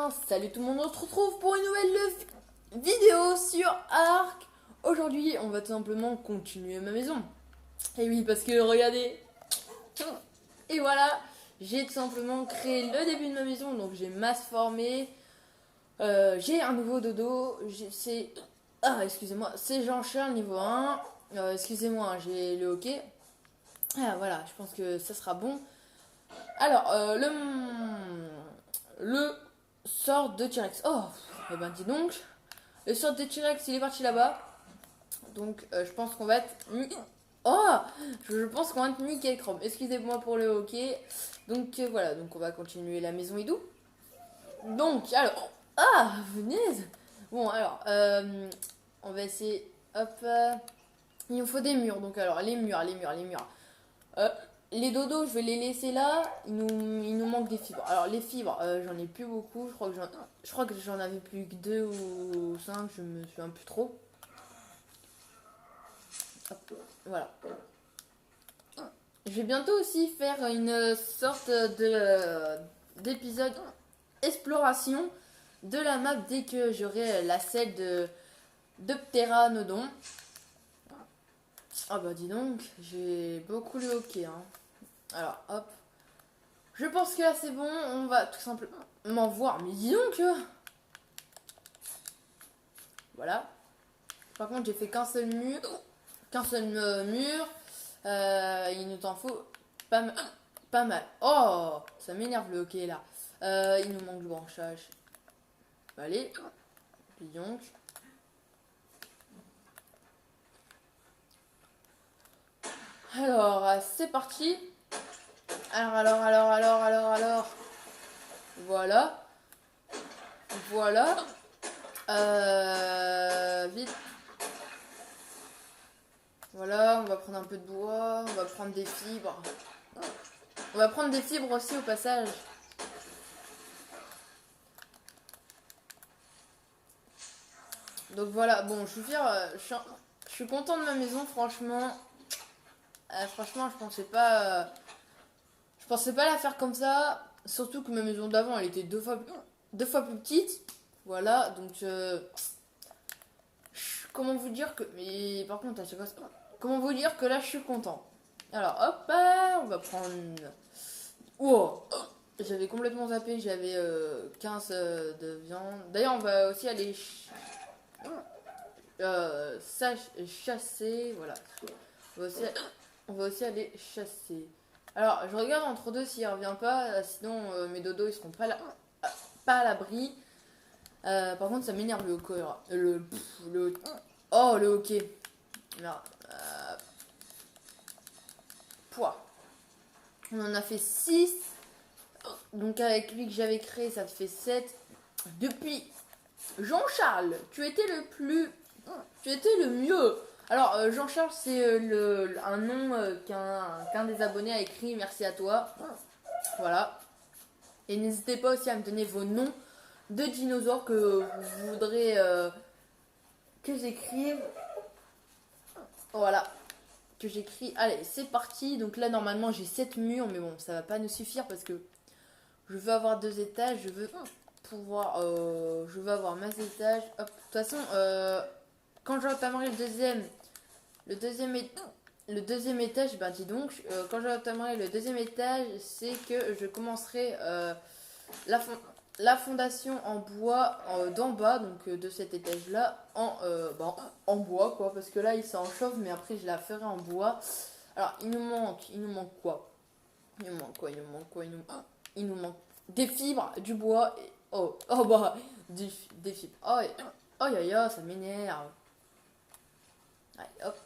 bien, salut tout le monde, on se retrouve pour une nouvelle vidéo sur Ark. Aujourd'hui, on va tout simplement continuer ma maison. Et oui, parce que regardez. Et voilà, j'ai tout simplement créé le début de ma maison. Donc j'ai masse formé. J'ai un nouveau dodo. Excusez-moi, c'est Jean-Charles niveau 1. Excusez-moi, j'ai le hockey. Ah voilà, je pense que ça sera bon. Alors, le sort de T-Rex. Oh, eh ben dis donc. Le sort de T-Rex, il est parti là-bas. Donc, je pense qu'on va être... Oh, je pense qu'on va être nickel chrome. Excusez-moi pour le hockey. Donc, voilà. Donc, on va continuer la maison hidou. Donc, alors... Ah, venez. Bon, alors, on va essayer... Hop. Il nous faut des murs. Donc, alors, les murs. Les dodos, je vais les laisser là. Il nous manque des fibres. Alors, les fibres, j'en ai plus beaucoup. Je crois que j'en avais plus que 2 ou 5. Je me souviens plus trop. Hop, voilà. Je vais bientôt aussi faire une sorte d'épisode exploration de la map dès que j'aurai la selle de Pteranodon. Ah bah dis donc, j'ai beaucoup le hockey. Hein. Alors hop. Je pense que là c'est bon, on va tout simplement voir. Mais dis donc voilà. Par contre j'ai fait qu'un seul mur. Il nous en faut pas mal. Oh, ça m'énerve le hockey là. Il nous manque du branchage. Allez, puis donc. Alors, c'est parti. Alors. Voilà. Vite. Voilà, on va prendre un peu de bois, on va prendre des fibres. On va prendre des fibres aussi au passage. Donc voilà, bon, je suis fier, je suis content de ma maison, franchement. Franchement, je pensais pas la faire comme ça. Surtout que ma maison d'avant, elle était deux fois plus petite. Voilà, donc comment vous dire que... Mais par contre, comment vous dire que là, je suis content. Alors, hop, on va prendre... Oh, j'avais complètement zappé, j'avais 15 de viande. D'ailleurs, on va aussi aller chasser, voilà. On va aussi aller chasser. Alors, je regarde entre deux s'il revient pas, sinon mes dodos ils seront pas à l'abri. Par contre, ça m'énerve le hockey. Oh, le hockey. Là, pouah. On en a fait 6. Donc, avec lui que j'avais créé, ça fait 7. Depuis Jean-Charles, tu étais le mieux. Alors, Jean-Charles, c'est un nom qu'un des abonnés a écrit. Merci à toi. Voilà. Et n'hésitez pas aussi à me donner vos noms de dinosaures que vous voudrez que j'écrive. Voilà. Que j'écris. Allez, c'est parti. Donc là, normalement, j'ai 7 murs. Mais bon, ça va pas nous suffire parce que je veux avoir 2 étages. Je veux pouvoir... je veux avoir mes étages. Hop. De toute façon, quand j'entamerai le deuxième étage, ben dis donc, quand j'entamerai le deuxième étage, c'est que je commencerai la fondation en bois d'en bas, donc de cet étage-là, en bois, quoi, parce que là, il s'en chauffe, mais après, je la ferai en bois. Alors, il nous manque quoi? Il nous manque des fibres, du bois, et, des fibres. Oh, ça m'énerve. Allez, hop.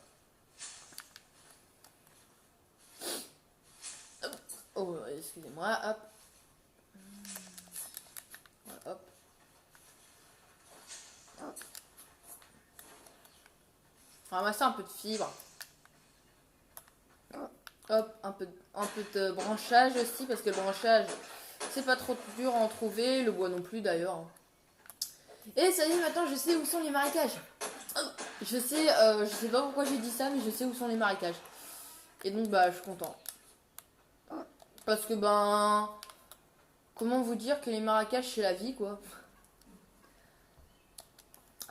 Oh, excusez-moi, hop. Hop. Ramasser un peu de fibres. Hop, un peu de branchage aussi, parce que le branchage, c'est pas trop dur à en trouver. Le bois non plus, d'ailleurs. Et ça y est, maintenant, je sais où sont les marécages. Je sais pas pourquoi j'ai dit ça, mais je sais où sont les marécages. Et donc, bah, je suis content. Parce que, comment vous dire que les marécages c'est la vie quoi.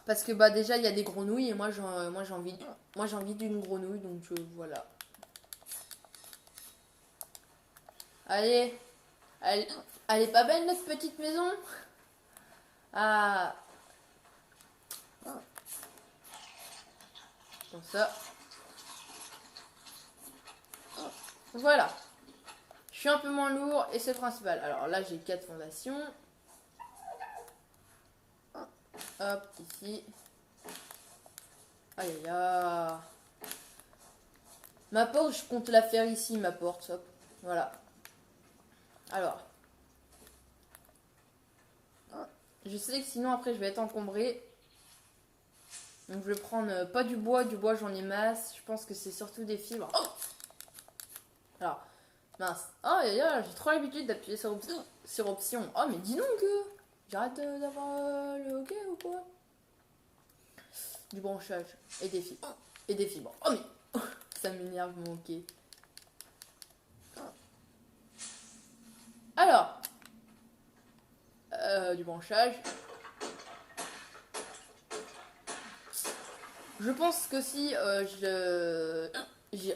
Parce que bah déjà il y a des grenouilles et moi j'ai envie d'une grenouille donc voilà. Allez, elle est pas belle notre petite maison. Ah, comme ça. Voilà. Je suis un peu moins lourd et c'est principal. Alors là j'ai 4 fondations. Hop, ici. Aïe aïe aïe. Ma porte, je compte la faire ici, ma porte. Hop. Voilà. Alors. Je sais que sinon après je vais être encombré. Donc je vais prendre pas du bois j'en ai masse. Je pense que c'est surtout des fibres. Oh, alors, mince. Oh j'ai trop l'habitude d'appuyer sur option. Oh mais dis donc j'arrête d'avoir le OK ou quoi? Du branchage et des fibres. Et des fibres. Oh mais ça m'énerve mon OK. Alors, du branchage. Je pense que si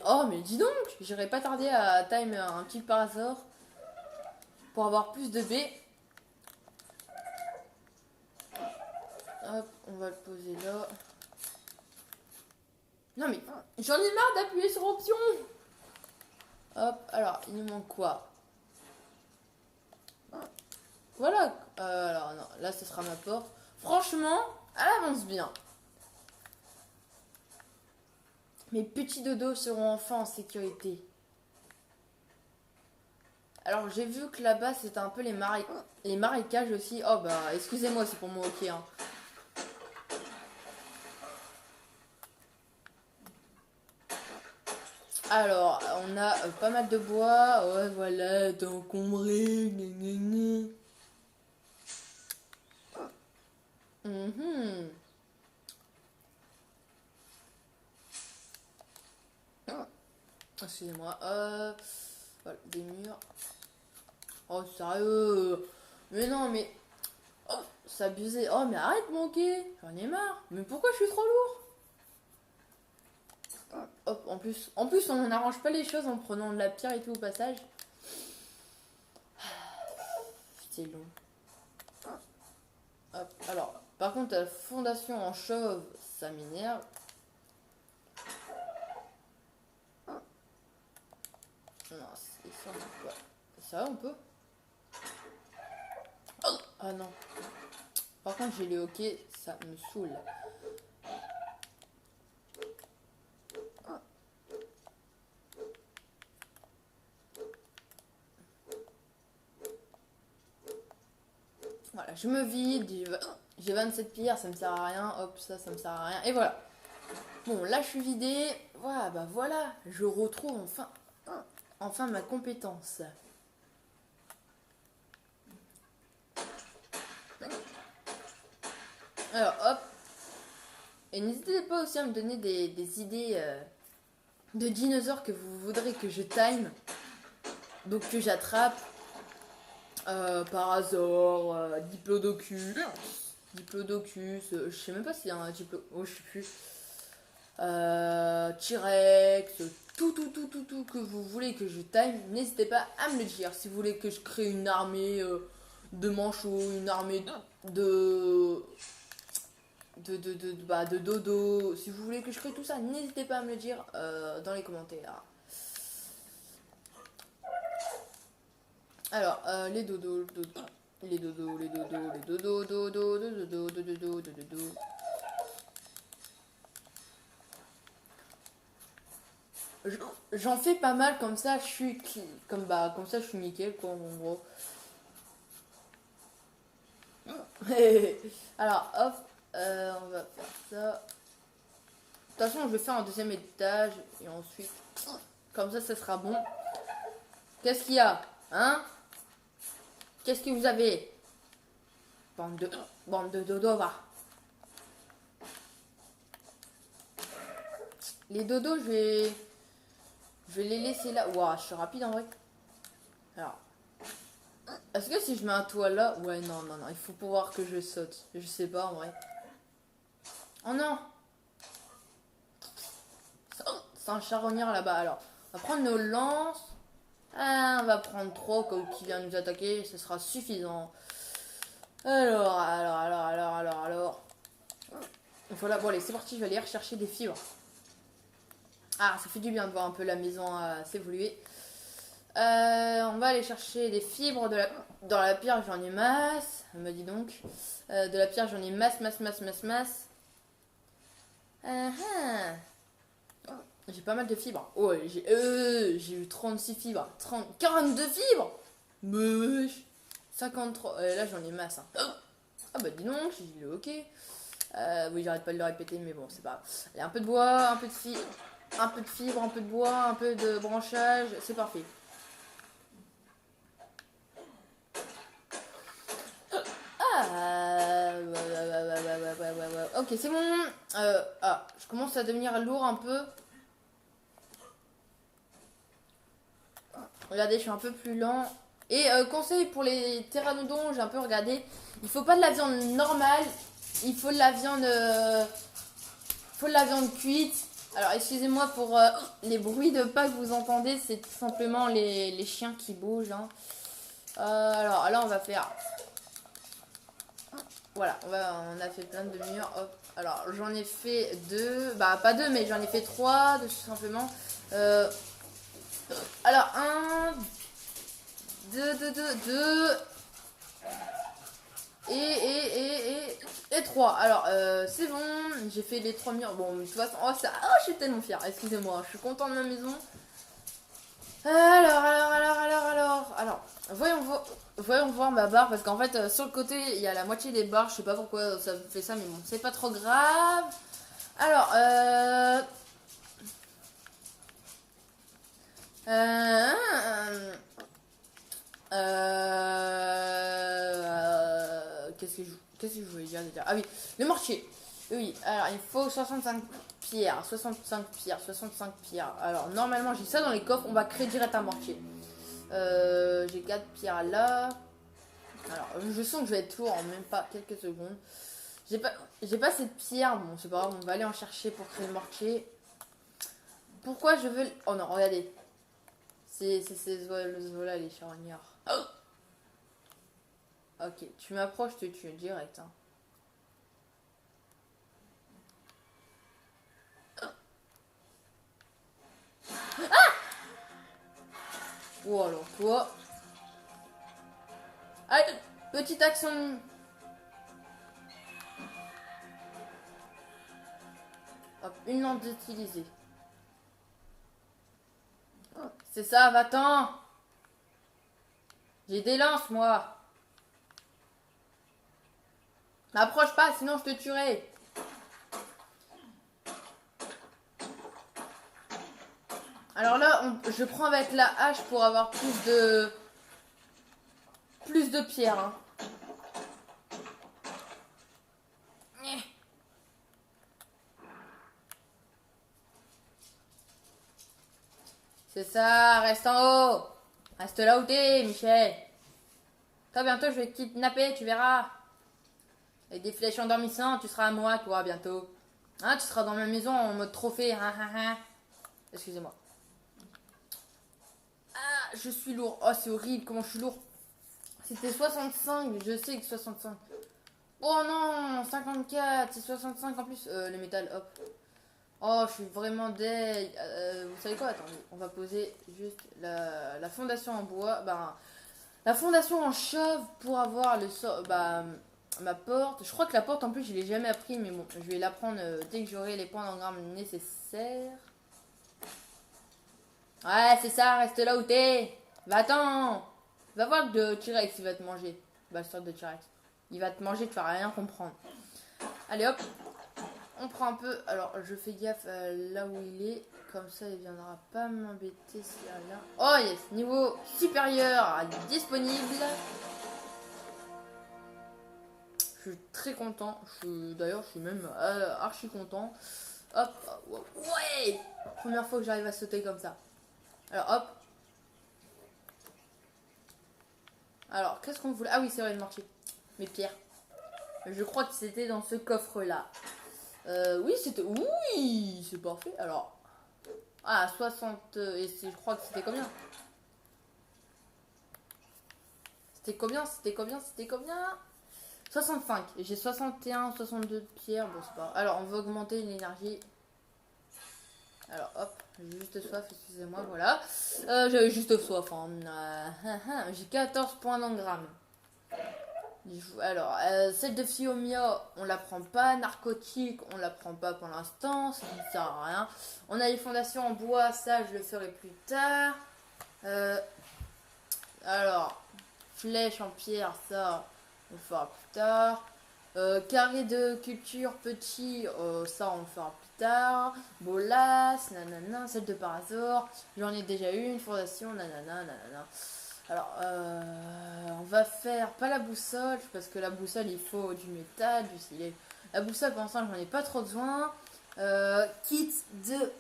oh mais dis donc, j'irai pas tarder à time un petit parasor pour avoir plus de baies. Hop, on va le poser là. Non mais j'en ai marre d'appuyer sur option. Hop, alors il nous manque quoi? Voilà. Alors non, là ce sera ma porte. Franchement, elle avance bien. Mes petits dodos seront enfin en sécurité. Alors j'ai vu que là-bas c'était un peu les marécages aussi. Oh bah excusez-moi, c'est pour mon hockey. Hein. Alors on a pas mal de bois. Ouais voilà, t'es encombré. Excusez-moi. Voilà, des murs. Oh sérieux. Mais non mais... Oh, c'est abusé. Oh mais arrête mon quai. J'en ai marre. Mais pourquoi je suis trop lourd? Hop, en plus on n'arrange pas les choses en prenant de la pierre et tout au passage. C'est long. Hop, alors, par contre la fondation en chauve, ça m'énerve. Non, c'est ça, on peut pas. Ça va, on peut? Ah non. Par contre j'ai le hockey, ça me saoule. Voilà, je me vide, j'ai 27 pierres, ça me sert à rien, hop, ça me sert à rien, et voilà. Bon, là je suis vidée, voilà, bah voilà, je retrouve enfin ma compétence. Alors, hop, et n'hésitez pas aussi à me donner des idées de dinosaures que vous voudrez que je time, donc que j'attrape. Parasaur, Diplodocus, je sais même pas s'il y a un oh je sais plus. T-Rex, tout que vous voulez que je time, n'hésitez pas à me le dire. Si vous voulez que je crée une armée de manchots, une armée de dodo, si vous voulez que je crée tout ça, n'hésitez pas à me le dire dans les commentaires. Alors, les dodos, les dodos, les dodos, les dodos, dodo, dodo, dodo, dodo. J'en fais pas mal comme ça, je suis comme ça je suis nickel quoi en gros. Alors hop, on va faire ça. De toute façon je vais faire un deuxième étage et ensuite comme ça sera bon. Qu'est-ce qu'il y a? Hein? Qu'est-ce que vous avez? Bande de dodo va. Les dodos je vais les laisser là. Ouah, je suis rapide en vrai. Alors. Est-ce que si je mets un toit là... Ouais, non, non, non. Il faut pouvoir que je saute. Je sais pas, en vrai. Oh non. C'est un charognard là-bas. Alors, on va prendre nos lances. Ah, on va prendre 3 au cas où qui vient nous attaquer. Ce sera suffisant. Alors. Voilà, bon allez, c'est parti. Je vais aller rechercher des fibres. Ah, ça fait du bien de voir un peu la maison s'évoluer. On va aller chercher des fibres dans la pierre, j'en ai masse. Elle me dit donc. De la pierre, j'en ai masse. J'ai pas mal de fibres. Oh, j'ai eu 36 fibres. 42 fibres. Mais 53. Là, j'en ai masse. Hein. Ah bah dis donc, j'ai dit ok. Oui, j'arrête pas de le répéter, mais bon, c'est pas grave. Allez, un peu de bois, un peu de fibres, un peu de bois, un peu de branchage. C'est parfait. Ok, c'est bon. Je commence à devenir lourd un peu. Regardez, je suis un peu plus lent. Et conseil pour les pteranodons, j'ai un peu regardé. Il faut pas de la viande normale. Il faut de la viande cuite. Alors, excusez-moi pour les bruits de pas que vous entendez. C'est tout simplement les chiens qui bougent. Hein. Alors là, on va faire... Voilà, on a fait plein de demi-heures. Hop. Alors, j'en ai fait 2. Bah, pas 2, mais j'en ai fait 3, tout simplement. Alors, 1, 2. Et 3. Alors, c'est bon. J'ai fait les 3 murs. Bon, de toute façon, je suis tellement fière. Excusez-moi, je suis content de ma maison. Alors, voyons voir ma barre, parce qu'en fait, sur le côté, il y a la moitié des barres. Je sais pas pourquoi ça fait ça, mais bon, c'est pas trop grave. Alors, qu'est-ce que je voulais dire déjà? Ah oui, le mortier. Oui, alors il faut 65 pierres. Alors normalement j'ai ça dans les coffres, on va créer direct un mortier. J'ai 4 pierres là. Alors je sens que je vais être lourd en même pas quelques secondes. J'ai pas cette pierre, bon c'est pas grave, on va aller en chercher pour créer le mortier. Pourquoi je veux... Oh non, regardez. C'est ce là les charognards. Oh, ok, tu m'approches, je te tue direct. Hein. Oh alors toi. Allez, petite action. Hop, une lance utilisée. C'est ça, va-t'en. J'ai des lances, moi. M'approche pas, sinon je te tuerai. Alors là, je prends avec la hache pour avoir plus de pierres. Hein. C'est ça, reste en haut. Reste là où t'es, Michel. Toi, bientôt, je vais te kidnapper, tu verras. Avec des flèches endormissantes, tu seras à moi, toi, bientôt. Hein, tu seras dans ma maison en mode trophée. Excusez-moi. Ah, je suis lourd. Oh, c'est horrible, comment je suis lourd. C'était 65, je sais que 65. Oh non, 54, c'est 65 en plus. Le métal, hop. Oh, je suis vraiment deg. Vous savez quoi? Attendez, on va poser juste la fondation en bois. La fondation en chauve pour avoir ma porte. Je crois que la porte en plus, je l'ai jamais appris, mais bon, je vais l'apprendre dès que j'aurai les points d'engramme nécessaires. Ouais, c'est ça, reste là où t'es. Va-t'en. Va voir le T-Rex, il va te manger. Bah, sorte de T-Rex. Il va te manger, tu vas rien comprendre. Allez, hop. On prend un peu. Alors, je fais gaffe là où il est. Comme ça, il viendra pas m'embêter s'il y a là. Oh yes, niveau supérieur disponible. Je suis très content. D'ailleurs, je suis même archi content. Hop. Ouais. Première fois que j'arrive à sauter comme ça. Alors, hop. Alors, qu'est-ce qu'on voulait? Ah oui, c'est vrai, le mortier. Mes pierres. Je crois que c'était dans ce coffre-là. Oui, c'était... Oui, c'est parfait. Alors... Ah, 60... Et je crois que c'était combien? C'était combien? 65. Et j'ai 61, 62 pierres. Bon, c'est pas... Alors, on va augmenter l'énergie. Alors, hop. J'ai juste soif, excusez-moi, voilà. J'avais juste soif. Hein. J'ai 14 points d'engramme. Alors, celle de Fiomia, on la prend pas. Narcotique, on la prend pas pour l'instant. Ça ne sert à rien. On a les fondations en bois, ça je le ferai plus tard. Alors, flèche en pierre, ça on le fera plus tard. Carré de culture petit, ça on le fera plus tard. Bolas, nanana, celle de Parazor, j'en ai déjà eu une fondation, nanana, nanana. Alors, on va faire pas la boussole, parce que la boussole il faut du métal, du silet. La boussole pour l'instant j'en ai pas trop besoin. Kit de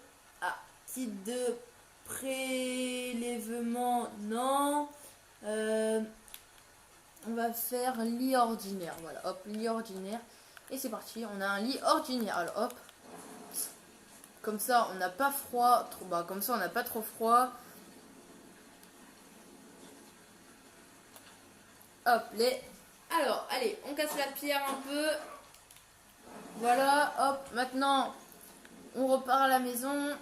prélèvement, non. On va faire lit ordinaire, voilà, hop, lit ordinaire. Et c'est parti, on a un lit ordinaire, alors hop. Comme ça on n'a pas froid, comme ça on n'a pas trop froid. Hop, alors, allez, on casse la pierre un peu. Voilà, hop, maintenant, on repart à la maison.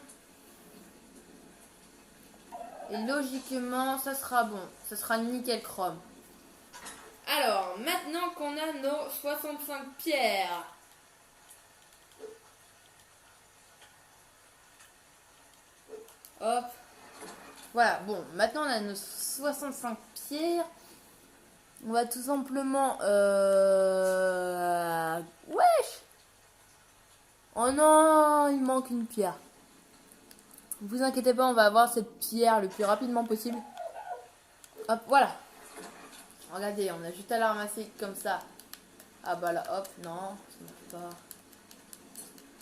Et logiquement, ça sera bon. Ça sera nickel chrome. Alors, maintenant qu'on a nos 65 pierres. Hop. Voilà, bon, maintenant on a nos 65 pierres. On va tout simplement... Wesh! Oh non, il manque une pierre. Ne vous inquiétez pas, on va avoir cette pierre le plus rapidement possible. Hop, voilà. Regardez, on a juste à la ramasser comme ça. Ah bah là, hop, non, ça marche pas.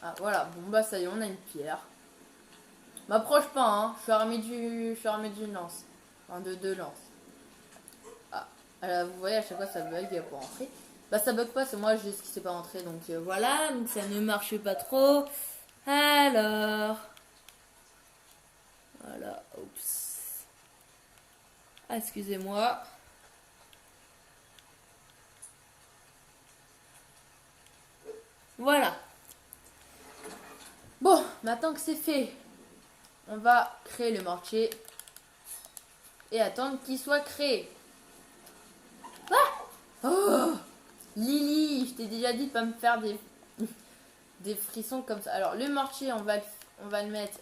Ah voilà, bon bah ça y est, on a une pierre. M'approche pas, hein. Je suis armé d'une lance. Enfin, de deux lances. Alors, vous voyez, à chaque fois, ça bug pour entrer. Bah, ça bug pas, c'est moi, j'ai ce qui s'est pas rentré. Donc, voilà. Donc, ça ne marche pas trop. Alors. Voilà. Oups. Ah, excusez-moi. Voilà. Bon, maintenant que c'est fait, on va créer le mortier. Et attendre qu'il soit créé. Oh Lily, je t'ai déjà dit de pas me faire des frissons comme ça. Alors le mortier, on va le mettre,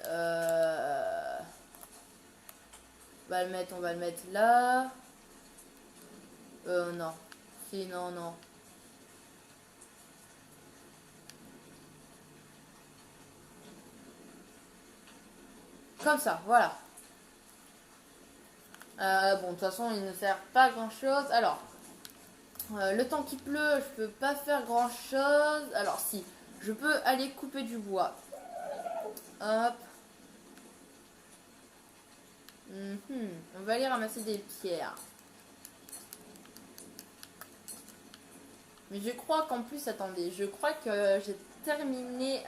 on va le mettre là. Non. Si, non, non. Comme ça, voilà. Bon, de toute façon, il ne sert pas à grand chose. Alors, le temps qu'il pleut, je peux pas faire grand chose. Alors, si, je peux aller couper du bois. Hop. On va aller ramasser des pierres. Mais je crois qu'en plus, attendez, je crois que j'ai terminé.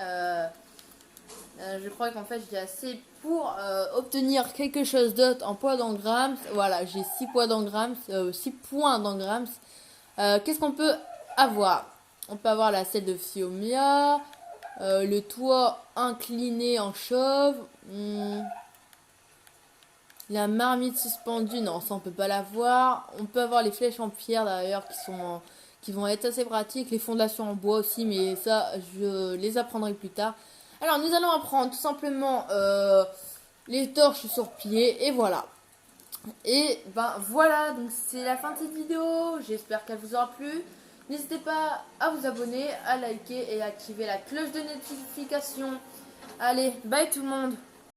Je crois qu'en fait, j'ai assez pour obtenir quelque chose d'autre en poids d'engrammes. Voilà, j'ai 6 poids d'engrammes, 6 points d'engrammes. Qu'est-ce qu'on peut avoir? On peut avoir la selle de Fiomia, le toit incliné en chauve, la marmite suspendue, non, ça on peut pas l'avoir. On peut avoir les flèches en pierre d'ailleurs qui vont être assez pratiques, les fondations en bois aussi, mais ça je les apprendrai plus tard. Alors nous allons apprendre tout simplement les torches sur pied et voilà. Et ben voilà, donc c'est la fin de cette vidéo, j'espère qu'elle vous aura plu. N'hésitez pas à vous abonner, à liker et à activer la cloche de notification. Allez, bye tout le monde.